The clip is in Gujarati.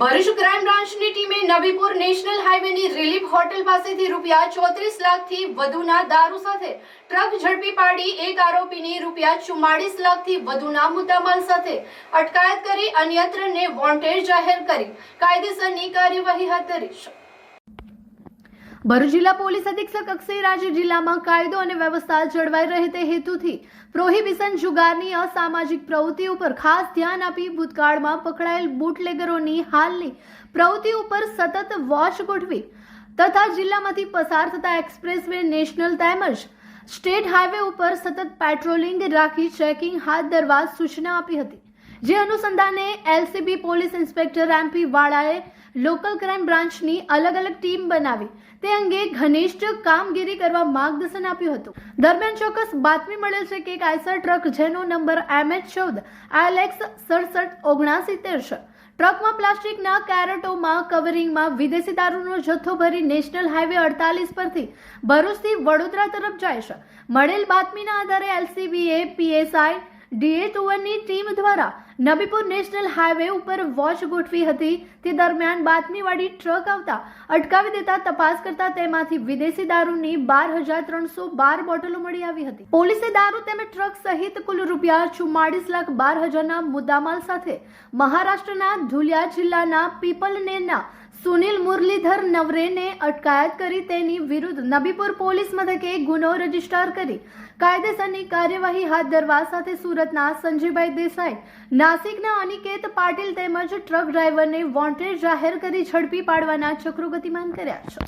ભરૂચ ક્રાઇમ બ્રાન્ચની ટીમે નબીપુર નેશનલ હાઈવેની રિલીફ હોટેલ પાસેથી રૂપિયા 34 લાખથી વધુના દારૂ સાથે ટ્રક ઝડપી પાડી એક આરોપીની રૂપિયા 44 લાખથી વધુના મુદ્દામાલ સાથે અટકાયત કરી અન્યત્રને વોન્ટેડ જાહેર કરી કાયદેસરની કાર્યવાહી હાથ ધરી છે। ભરૂચ જિલ્લા પોલીસ અધિક્ષક અક્ષય રાજે જિલ્લામાં કાયદો અને વ્યવસ્થા જળવાઈ રહે તે હેતુથી પ્રોહિબિશન જુગારની અસામાજિક પ્રવૃત્તિ ઉપર ખાસ ધ્યાન આપી ભૂતકાળમાં પકડાયેલ બુટલેગરોની હાલની પ્રવૃત્તિ ઉપર સતત વોચ ગોઠવી તથા જિલ્લામાંથી પસાર થતા એક્સપ્રેસવે નેશનલ તેમજ સ્ટેટ હાઈવે ઉપર સતત પેટ્રોલિંગ રાખી ચેકિંગ હાથ ધરવા સૂચના આપી હતી। જે અનુસંધાને એલસીબી પોલીસ ઇન્સ્પેક્ટર એમપી વાળાએ લોકલ ક્રાઇમ બ્રાન્ચની અલગ અલગ ટીમ બનાવી તે અંગે ઘનિષ્ઠ કામગીરી કરવા માર્ગદર્શન આપ્યું હતું। દરમિયાન ચોક્કસ બાતમી મળેલ છે કે એક આઈસર ટ્રક જેનો નંબર MH14 ILX 6779 છે ટ્રકમાં પ્લાસ્ટિકના કેરેટોમાં કવરિંગમાં વિદેશી દારૂનો જથ્થો ભરી નેશનલ હાઈવે 48 પરથી ભરૂચથી વડોદરા તરફ જાય છે। મળેલ બાતમીના આધારે એલસીબીએ PSI DA21ની ટીમ દ્વારા નબીપુર નેશનલ હાઈવે ઉપર વોચ ગોઠવી હતી। તે દરમિયાન બાતમીવાળી ટ્રક આવતા અટકાવી દેતા તપાસ કરતા તેમાંથી વિદેશી દારૂની 12,312 બોટલો મળી આવી હતી। પોલીસે દારૂ તેમજ ટ્રક સહિત કુલ રૂપિયા 44,12,000ના મુદ્દામાલ સાથે મહારાષ્ટ્રના ધુલિયા જિલ્લાના પીપલનેરના સુનિલ મુરલીધર નવરેને અટકાયત કરી તેની વિરુદ્ધ નબીપુર પોલીસ મથકે ગુનો રજીસ્ટર કરી કાયદેસરની કાર્યવાહી હાથ ધરવા સાથે સુરતના સંજયભાઈ દેસાઈ, નાસિકના અનિકેત પાટીલ તેમજ ટ્રક ડ્રાઈવરને વોન્ટેડ જાહેર કરી ઝડપી પાડવાના ચક્રો ગતિમાન કર્યા છે।